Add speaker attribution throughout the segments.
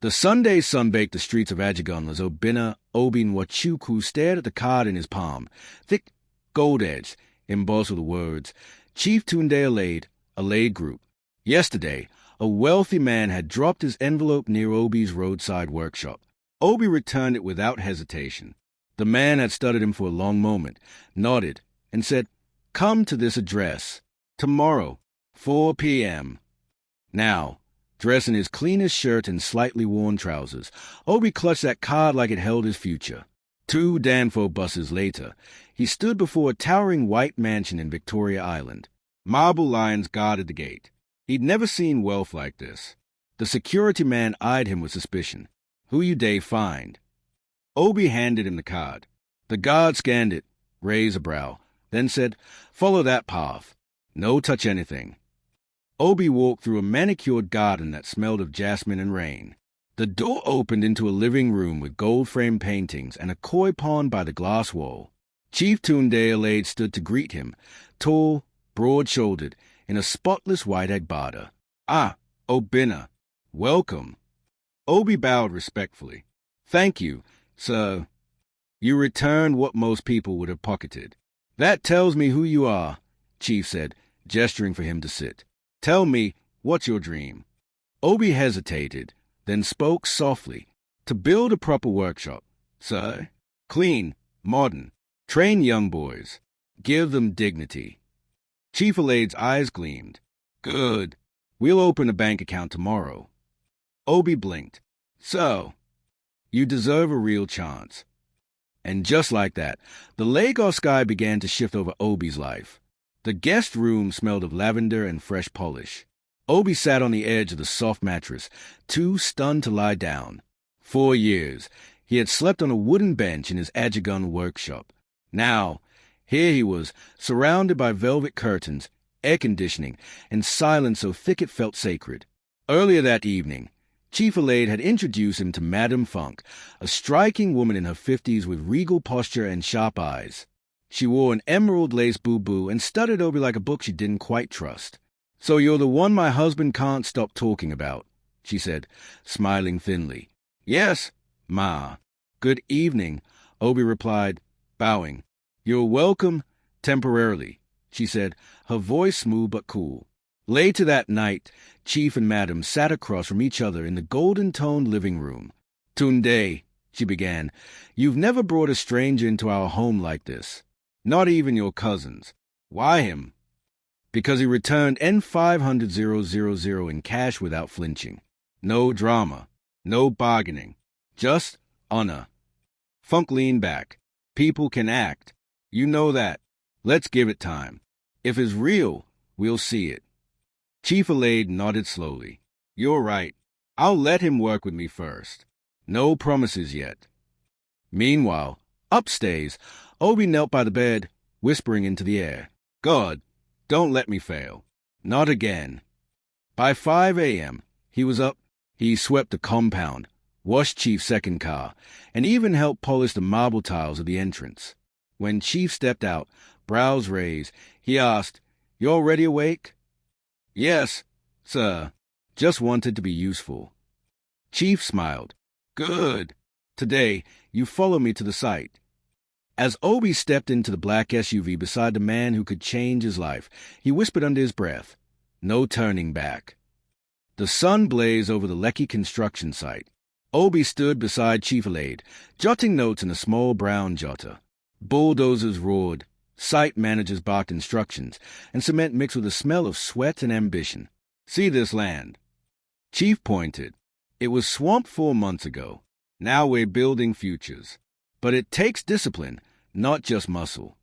Speaker 1: The Sunday sun baked the streets of Agygung as Obinna Obinwachuku stared at the card in his palm, thick, gold-edged, embossed with the words, Chief Alade, Alade Group. Yesterday, a wealthy man had dropped his envelope near Obi's roadside workshop. Obi returned it without hesitation. The man had studied him for a long moment, nodded, and said, "Come to this address. Tomorrow, 4 p.m. Now, dressed in his cleanest shirt and slightly worn trousers, Obi clutched that card like it held his future. 2 Danfo buses later, he stood before a towering white mansion in Victoria Island. Marble lions guarded the gate. He'd never seen wealth like this. The security man eyed him with suspicion. "Who you dey find?" Obi handed him the card. The guard scanned it, raised a brow, then said, "Follow that path. No touch anything." Obi walked through a manicured garden that smelled of jasmine and rain. The door opened into a living room with gold-framed paintings and a koi pond by the glass wall. Chief Alade stood to greet him, tall, broad-shouldered, in a spotless white agbada. "Ah, Obinna, welcome." Obi bowed respectfully. "Thank you, sir." "You returned what most people would have pocketed." "That tells me who you are," Chief said, gesturing for him to sit. "Tell me, what's your dream?" Obi hesitated, then spoke softly. "To build a proper workshop, sir. Clean, modern. Train young boys. Give them dignity." Chief Alade's eyes gleamed. "Good. We'll open a bank account tomorrow." Obi blinked. "So, you deserve a real chance." And just like that, the Lagos sky began to shift over Obi's life. The guest room smelled of lavender and fresh polish. Obi sat on the edge of the soft mattress, too stunned to lie down. 4 years, he had slept on a wooden bench in his Agygung workshop. Now, here he was, surrounded by velvet curtains, air conditioning, and silence so thick it felt sacred. Earlier that evening, Chief Alade had introduced him to Madame Funk, a striking woman in her 50s with regal posture and sharp eyes. She wore an emerald lace boo-boo and studied Obi like a book she didn't quite trust. "So you're the one my husband can't stop talking about," she said, smiling thinly. "Yes, ma." "Good evening," Obi replied, bowing. "You're welcome, temporarily," she said, her voice smooth but cool. Later that night, Chief and Madam sat across from each other in the golden-toned living room. "Tunde," she began, "you've never brought a stranger into our home like this. Not even your cousins." "Why him?" "Because he returned N500,000 in cash without flinching. No drama, no bargaining, just honor." Funk leaned back. "People can act. You know that. Let's give it time. If it's real, we'll see it." Chief Alade nodded slowly. "You're right. I'll let him work with me first. No promises yet." Meanwhile, upstairs, Obi knelt by the bed, whispering into the air, "God, don't let me fail. Not again." By 5 a.m., he was up. He swept the compound, washed Chief's second car, and even helped polish the marble tiles of the entrance. When Chief stepped out, brows raised, he asked, "You already awake?" "Yes, sir. Just wanted to be useful." Chief smiled. "Good. Today, you follow me to the site." As Obi stepped into the black SUV beside the man who could change his life, he whispered under his breath, "No turning back." The sun blazed over the Lekki construction site. Obi stood beside Chief Alade, jotting notes in a small brown jotter. Bulldozers roared, site managers barked instructions, and cement mixed with a smell of sweat and ambition. "See this land?" Chief pointed. "It was swamped 4 months ago. Now we're building futures. But it takes discipline, not just muscle."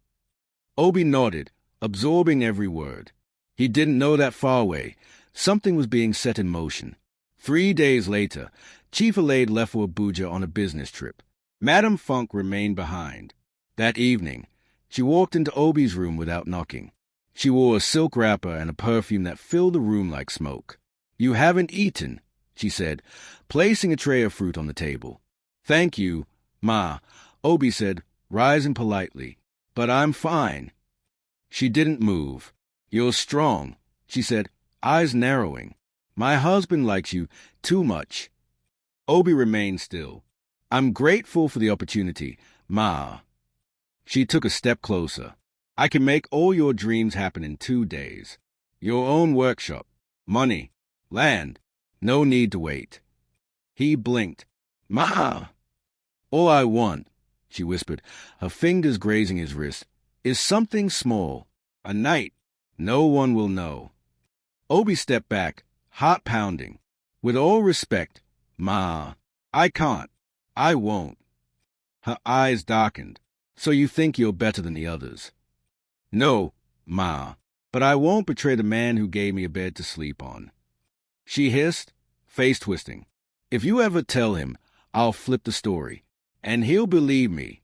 Speaker 1: Obi nodded, absorbing every word. He didn't know that far away. Something was being set in motion. 3 days later, Chief Alade left for Abuja on a business trip. Madame Funk remained behind. That evening, she walked into Obi's room without knocking. She wore a silk wrapper and a perfume that filled the room like smoke. "You haven't eaten," she said, placing a tray of fruit on the table. "Thank you, ma," Obi said, rising politely. "But I'm fine." She didn't move. "You're strong," she said, eyes narrowing. "My husband likes you too much." Obi remained still. I'm grateful for the opportunity, Ma. She took a step closer. I can make all your dreams happen in 2 days. Your own workshop, money, land. No need to wait. He blinked. Ma! All I want, she whispered, her fingers grazing his wrist, is something small. A night. No one will know. Obi stepped back, heart pounding. With all respect, Ma, I can't. I won't. Her eyes darkened. So you think you're better than the others? No, Ma, but I won't betray the man who gave me a bed to sleep on. She hissed, face twisting. If you ever tell him, I'll flip the story, and he'll believe me.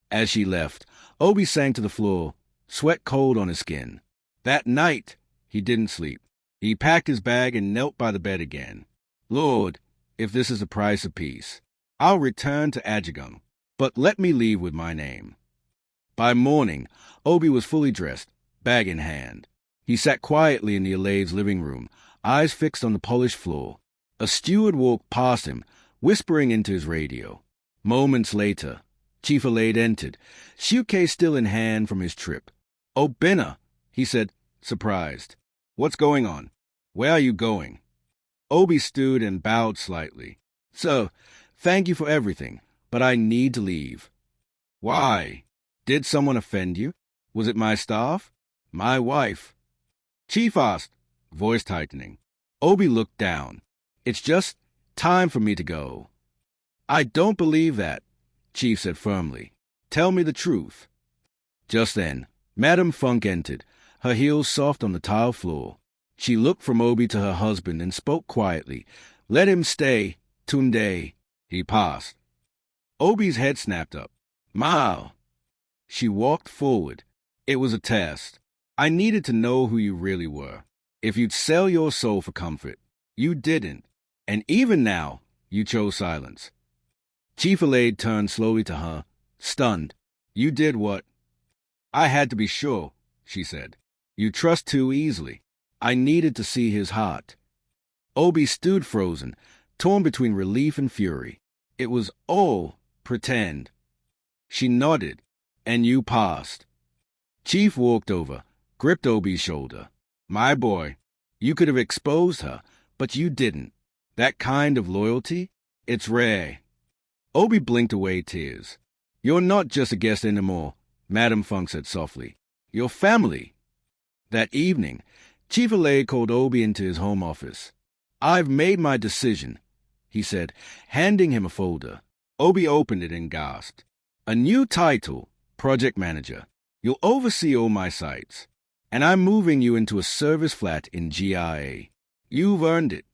Speaker 1: As she left, Obi sank to the floor, sweat cold on his skin. That night, he didn't sleep. He packed his bag and knelt by the bed again. Lord, if this is the price of peace, I'll return to Agygung, but let me leave with my name. By morning, Obi was fully dressed, bag in hand. He sat quietly in the Alade's living room, eyes fixed on the polished floor. A steward walked past him, whispering into his radio. Moments later, Chief Alade entered, suitcase still in hand from his trip. Obinna, he said, surprised. What's going on? Where are you going? Obi stood and bowed slightly. So, thank you for everything, but I need to leave. Why? Did someone offend you? Was it my staff? My wife? Chief asked, voice tightening. Obi looked down. It's just time for me to go. I don't believe that, Chief said firmly. Tell me the truth. Just then, Madame Funk entered, her heels soft on the tile floor. She looked from Obi to her husband and spoke quietly. Let him stay, Tunde. He passed. Obi's head snapped up. Ma! She walked forward. It was a test. I needed to know who you really were. If you'd sell your soul for comfort, you didn't. And even now, you chose silence. Chief Alade turned slowly to her, stunned. You did what? I had to be sure, she said. You trust too easily. I needed to see his heart. Obi stood frozen, torn between relief and fury. It was all pretend. She nodded, and you passed. Chief walked over, gripped Obi's shoulder. My boy, you could have exposed her, but you didn't. That kind of loyalty, it's rare. Obi blinked away tears. You're not just a guest anymore, Madame Funk said softly. You're family. That evening, Chief Alade called Obi into his home office. I've made my decision, he said, handing him a folder. Obi opened it and gasped. A new title, Project Manager. You'll oversee all my sites. And I'm moving you into a service flat in GIA. You've earned it.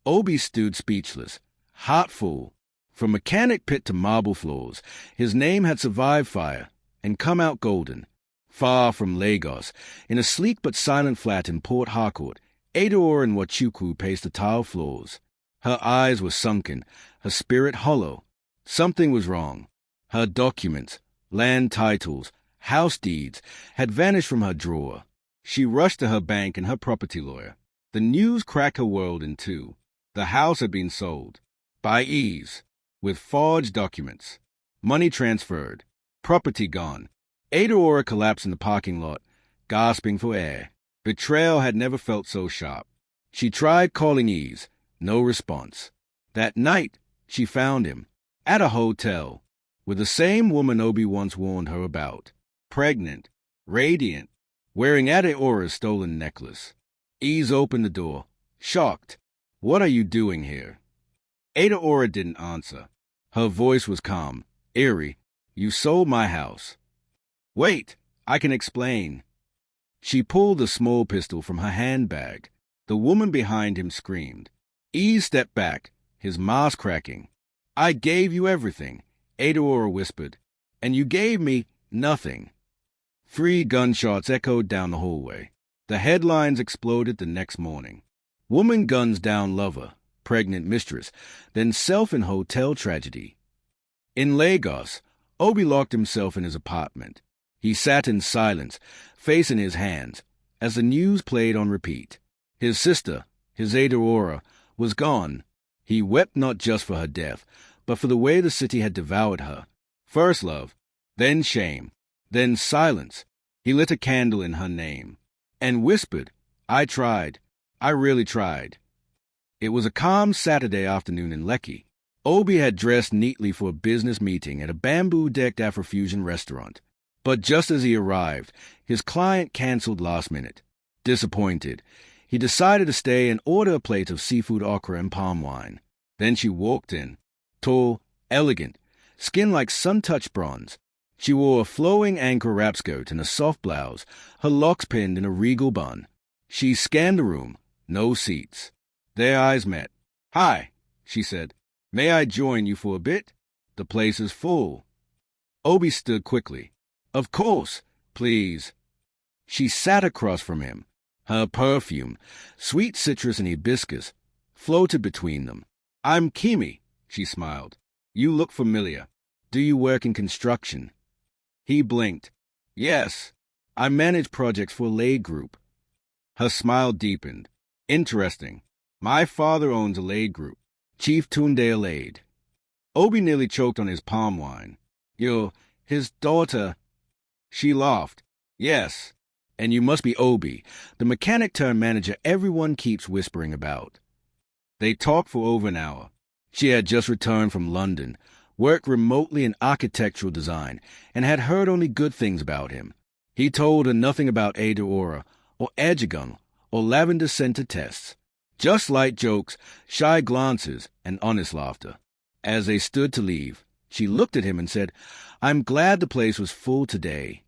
Speaker 1: Obi stood speechless, heart full. From mechanic pit to marble floors, his name had survived fire and come out golden. Far from Lagos, in a sleek but silent flat in Port Harcourt, Adaora and Wachuku paced the tile floors. Her eyes were sunken, her spirit hollow. Something was wrong. Her documents, land titles, house deeds, had vanished from her drawer. She rushed to her bank and her property lawyer. The news cracked her world in two. The house had been sold. By ease. With forged documents. Money transferred. Property gone. Adaora collapsed in the parking lot, gasping for air. Betrayal had never felt so sharp. She tried calling Ease. No response. That night, she found him. At a hotel. With the same woman Obi once warned her about. Pregnant. Radiant. Wearing Adaora's stolen necklace. Ease opened the door. Shocked. What are you doing here? Adaora didn't answer. Her voice was calm, eerie. You sold my house. Wait, I can explain. She pulled a small pistol from her handbag. The woman behind him screamed. Ease stepped back, his mask cracking. I gave you everything, Adaora whispered, and you gave me nothing. 3 gunshots echoed down the hallway. The headlines exploded the next morning. Woman guns down lover, pregnant mistress, then self in hotel tragedy. In Lagos, Obi locked himself in his apartment. He sat in silence, face in his hands, as the news played on repeat. His sister, his Adaora, was gone. He wept not just for her death, but for the way the city had devoured her. First love, then shame, then silence. He lit a candle in her name, and whispered, I tried. I really tried. It was a calm Saturday afternoon in Lekki. Obi had dressed neatly for a business meeting at a bamboo-decked Afrofusion restaurant. But just as he arrived, his client canceled last minute. Disappointed, he decided to stay and order a plate of seafood okra and palm wine. Then she walked in, tall, elegant, skin like sun-touched bronze. She wore a flowing anchor wrap skirt and a soft blouse, her locks pinned in a regal bun. She scanned the room. No seats. Their eyes met. Hi, she said. May I join you for a bit? The place is full. Obi stood quickly. Of course, please. She sat across from him. Her perfume, sweet citrus and hibiscus, floated between them. I'm Kimi, she smiled. You look familiar. Do you work in construction? He blinked. Yes, I manage projects for Alade Group. Her smile deepened. Interesting. My father owns Alade Group. Chief Alade. Obi nearly choked on his palm wine. You're his daughter. She laughed. Yes, and you must be Obi, the mechanic-turned-manager everyone keeps whispering about. They talked for over an hour. She had just returned from London, worked remotely in architectural design, and had heard only good things about him. He told her nothing about Ada or Agygung or lavender-scented tests. Just light jokes, shy glances, and honest laughter. As they stood to leave, she looked at him and said, I'm glad the place was full today.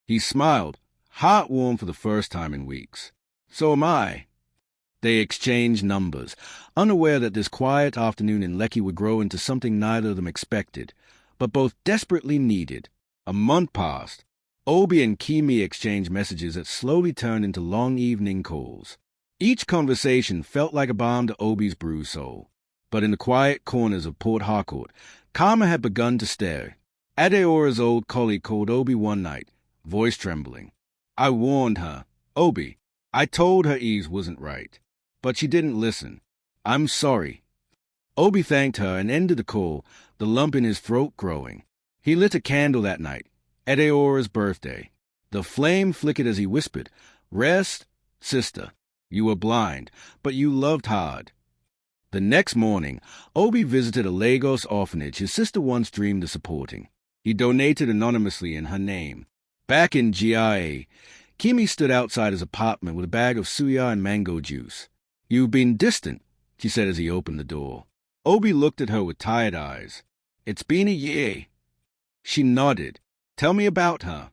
Speaker 1: He smiled, heart warm for the first time in weeks. So am I. They exchanged numbers, unaware that this quiet afternoon in Lekki would grow into something neither of them expected, but both desperately needed. A month passed. Obi and Kimi exchanged messages that slowly turned into long evening calls. Each conversation felt like a balm to Obi's bruised soul. But in the quiet corners of Port Harcourt, karma had begun to stir. Adeora's old colleague called Obi one night, voice trembling. I warned her. Obi, I told her Eve wasn't right. But she didn't listen. I'm sorry. Obi thanked her and ended the call, the lump in his throat growing. He lit a candle that night, Adeora's birthday. The flame flickered as he whispered, Rest, sister. You were blind, but you loved hard. The next morning, Obi visited a Lagos orphanage his sister once dreamed of supporting. He donated anonymously in her name. Back in GIA, Kimi stood outside his apartment with a bag of suya and mango juice. You've been distant, she said as he opened the door. Obi looked at her with tired eyes. It's been a year. She nodded. Tell me about her.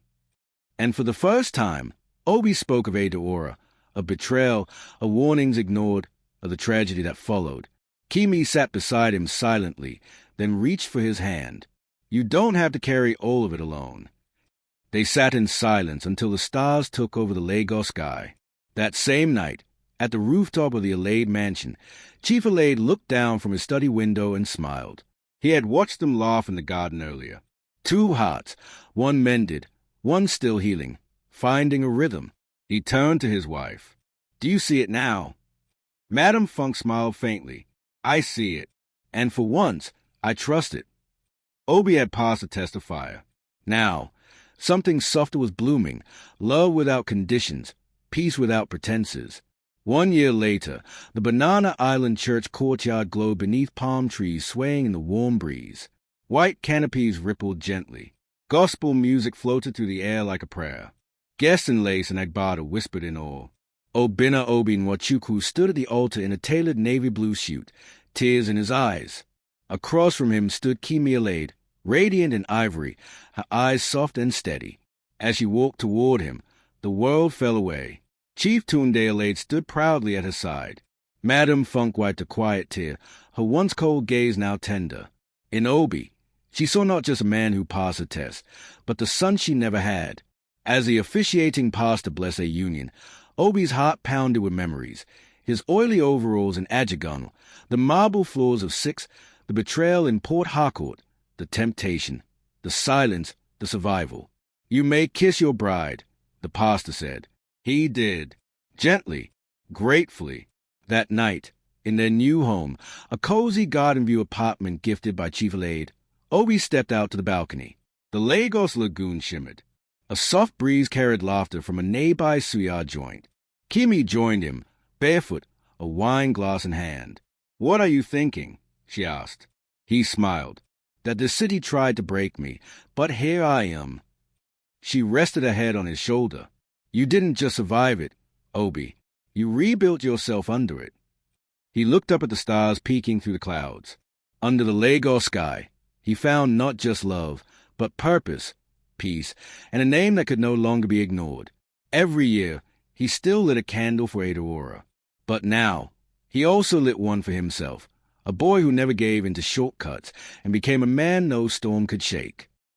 Speaker 1: And for the first time, Obi spoke of Adeora, of betrayal, of warnings ignored, of the tragedy that followed. Kimi sat beside him silently, then reached for his hand. You don't have to carry all of it alone. They sat in silence until the stars took over the Lagos sky. That same night, at the rooftop of the Alade mansion, Chief Alade looked down from his study window and smiled. He had watched them laugh in the garden earlier. Two hearts, one mended, one still healing, finding a rhythm. He turned to his wife. Do you see it now? Madame Funk smiled faintly. I see it. And for once, I trust it. Obi had passed the test of fire. Now, something softer was blooming, love without conditions, peace without pretenses. 1 year later, the Banana Island church courtyard glowed beneath palm trees swaying in the warm breeze. White canopies rippled gently. Gospel music floated through the air like a prayer. Guests in lace and agbada whispered in awe. Obinna Nwachukwu stood at the altar in a tailored navy blue suit, tears in his eyes. Across from him stood Kimi Alade, radiant in ivory, her eyes soft and steady. As she walked toward him, the world fell away. Chief Alade stood proudly at her side. Madame Funk wiped a quiet tear, her once cold gaze now tender. In Obi, she saw not just a man who passed a test, but the son she never had. As the officiating pastor blessed their union, Obi's heart pounded with memories. His oily overalls in Agygung, the marble floors of Six, the betrayal in Port Harcourt, the temptation, the silence, the survival. You may kiss your bride, the pastor said. He did. Gently, gratefully. That night, In their new home, a cozy garden view apartment gifted by Chief Alade, Obi stepped out to the balcony. The Lagos lagoon shimmered. A soft breeze carried laughter from a nearby suya joint. Kimi joined him, barefoot, a wine glass in hand. "What are you thinking?" she asked. He smiled. "That the city tried to break me, but here I am." She rested her head on his shoulder. "You didn't just survive it, Obi. You rebuilt yourself under it." He looked up at the stars peeking through the clouds. Under the Lagos sky, he found not just love, but purpose, peace, and a name that could no longer be ignored. Every year, he still lit a candle for Aurora. But now, he also lit one for himself, a boy who never gave into shortcuts and became a man no storm could shake.